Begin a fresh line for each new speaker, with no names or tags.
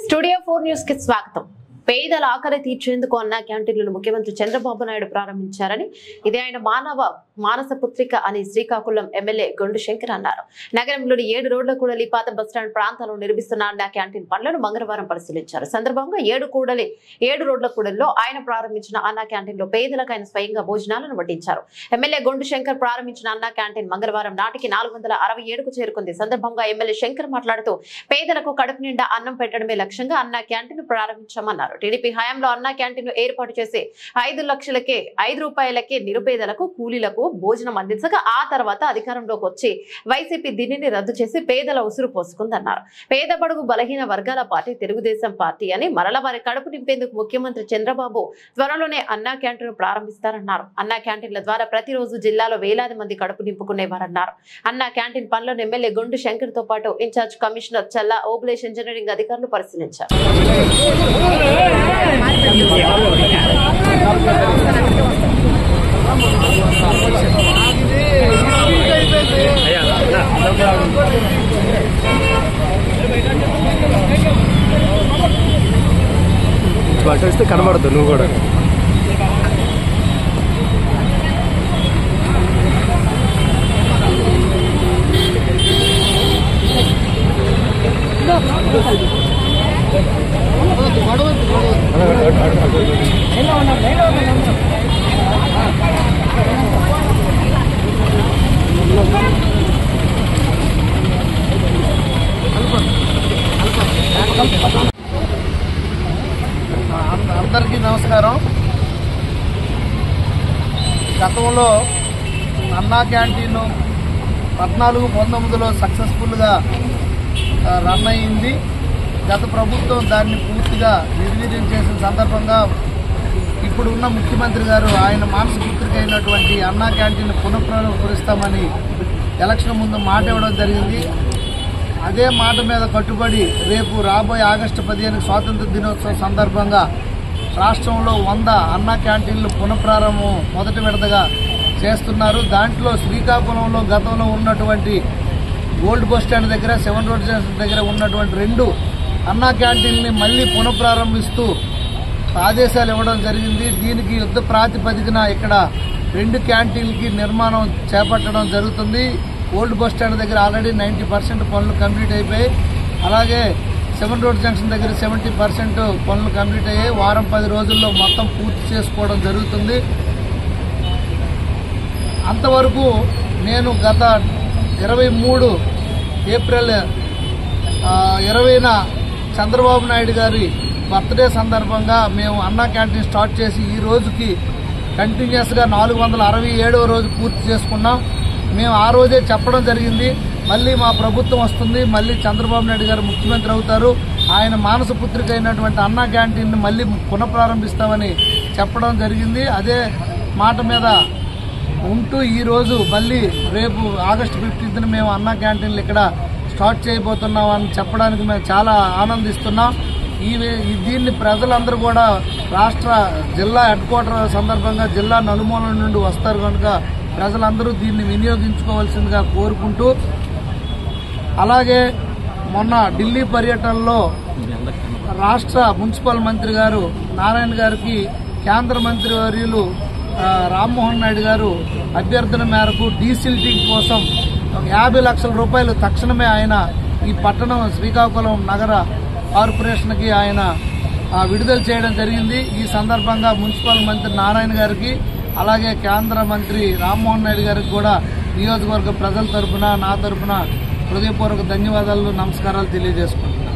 Studio 4 news కి స్వాగతం. పేదల ఆకలి తీర్చేందుకు అన్న క్యాంటీన్లను ముఖ్యమంత్రి చంద్రబాబు నాయుడు ప్రారంభించారని, ఇది ఆయన మానస పుత్రిక అని శ్రీకాకుళం ఎమ్మెల్యే గొండు శంకర్ అన్నారు. నగరంలోని 7 రోడ్ల కూడలి పాత బస్టాండ్ ప్రాంతాల్లో నిర్మిస్తున్న అన్న క్యాంటీన్ పనులను మంగళవారం పరిశీలించారు. సందర్భంగా 7 రోడ్ల కూడలిలో ఆయన ప్రారంభించిన అన్న క్యాంటీన్ లో పేదలకు ఆయన స్వయంగా భోజనాలను వడ్డించారు. ఎమ్మెల్యే గొండు శంకర్ ప్రారంభించిన అన్న క్యాంటీన్ మంగళవారం నాటికి 467కు చేరుకుంది. సందర్భంగా ఎమ్మెల్యే శంకర్ మాట్లాడుతూ, పేదలకు కడుపు నిండా అన్నం పెట్టడమే లక్ష్యంగా అన్న క్యాంటీన్ ప్రారంభించామన్నారు. టీడీపీ హయాంలో అన్న క్యాంటీన్ ఏర్పాటు చేసి 5 రూపాయలకే నిరుపేదలకు, కూలీలకు భోజనం అందించగా ఆ తర్వాత అధికారంలోకి వచ్చి వైసీపీ దీనిని రద్దు చేసి పేదల ఉసురు పోసుకుందన్నారు. పేద బడుగు బలహీన వర్గాల పార్టీ తెలుగుదేశం పార్టీ అని, మరల వారి కడుపు నింపేందుకు ముఖ్యమంత్రి చంద్రబాబు త్వరలోనే అన్న క్యాంటీన్ ప్రారంభిస్తారన్నారు. అన్న క్యాంటీన్ల ద్వారా ప్రతిరోజు జిల్లాలో వేలాది మంది కడుపు నింపుకునేవారన్నారు. అన్న క్యాంటీన్ పనులను ఎమ్మెల్యే గొండు శంకర్ తో పాటు ఇన్ఛార్జ్ కమిషనర్ చల్లా ఓబులేష్ ఇంజనీరింగ్ అధికారులు పరిశీలించారు.
బట్టేస్తే కనబడదు నువ్వు కూడా.
అందరికీ నమస్కారం. గతంలో అన్నా క్యాంటీన్ 14-19లో సక్సెస్ఫుల్గా రన్ అయింది. గత ప్రభుత్వం దాన్ని పూర్తిగా నిర్వీర్యం చేసిన సందర్భంగా ఇప్పుడు ఉన్న ముఖ్యమంత్రి గారు ఆయన మానస పుత్రిక అయినటువంటి అన్నా క్యాంటీన్ పునఃప్రారంభిస్తామని ఎలక్షన్ ముందు మాట ఇవ్వడం జరిగింది. అదే మాట మీద కట్టుబడి రేపు రాబోయే ఆగస్టు 15 స్వాతంత్ర దినోత్సవం సందర్భంగా రాష్ట్రంలో 100 అన్నా క్యాంటీన్లు పునఃప్రారంభం మొదటి విడతగా చేస్తున్నారు. దాంట్లో శ్రీకాకుళంలో గతంలో ఉన్నటువంటి ఓల్డ్ బస్ స్టాండ్ దగ్గర, 7 రోడ్ దగ్గర ఉన్నటువంటి 2 అన్నా క్యాంటీన్ని మళ్లీ పునఃప్రారంభిస్తూ ఆదేశాలు ఇవ్వడం జరిగింది. దీనికి యుద్ధ ప్రాతిపదికన ఇక్కడ 2 క్యాంటీన్లకి నిర్మాణం చేపట్టడం జరుగుతుంది. ఓల్డ్ బస్ స్టాండ్ దగ్గర ఆల్రెడీ 90% పనులు కంప్లీట్ అయిపోయాయి. అలాగే 7 రోడ్ జంక్షన్ దగ్గర 70% పనులు కంప్లీట్ అయ్యాయి. వారం 10 రోజుల్లో మొత్తం పూర్తి చేసుకోవడం జరుగుతుంది. అంతవరకు నేను గత 23 ఏప్రిల్ 20న చంద్రబాబు నాయుడు గారి బర్త్డే సందర్భంగా మేము అన్నా క్యాంటీన్ స్టార్ట్ చేసి ఈ రోజుకి కంటిన్యూస్గా 467వ రోజు పూర్తి చేసుకున్నాం. మేము ఆ రోజే చెప్పడం జరిగింది, మళ్ళీ మా ప్రభుత్వం వస్తుంది, మళ్ళీ చంద్రబాబు నాయుడు గారు ముఖ్యమంత్రి అవుతారు, ఆయన మానస పుత్రిక అయినటువంటి అన్నా క్యాంటీన్ మళ్ళీ పునఃప్రారంభిస్తామని చెప్పడం జరిగింది. అదే మాట మీద ఉంటూ ఈరోజు మళ్ళీ రేపు ఆగస్టు 15న మేము అన్నా క్యాంటీన్లు ఇక్కడ స్టార్ట్ చేయబోతున్నాం అని చెప్పడానికి మేము చాలా ఆనందిస్తున్నాం. దీన్ని ప్రజలందరూ కూడా జిల్లా హెడ్ క్వార్టర్ సందర్భంగా జిల్లా నలుమూలల నుండి వస్తారు కనుక ప్రజలందరూ దీన్ని వినియోగించుకోవాల్సిందిగా కోరుకుంటూ, అలాగే మొన్న ఢిల్లీ పర్యటనలో రాష్ట్ర మున్సిపల్ మంత్రి గారు నారాయణ గారికి కేంద్ర మంత్రి వర్యులు రామ్మోహన్ నాయుడు గారు అభ్యర్థన మేరకు డీసిల్టింగ్ కోసం 50 లక్షల రూపాయలు తక్షణమే ఆయన ఈ పట్టణం శ్రీకాకుళం నగర కార్పొరేషన్కి ఆయన విడుదల చేయడం జరిగింది. ఈ సందర్భంగా మున్సిపల్ మంత్రి నారాయణ గారికి, అలాగే కేంద్ర మంత్రి రామ్మోహన్ నాయుడు గారికి కూడా నియోజకవర్గ ప్రజల తరఫున, నా తరఫున హృదయపూర్వక ధన్యవాదాలు, నమస్కారాలు తెలియజేసుకుంటున్నాను.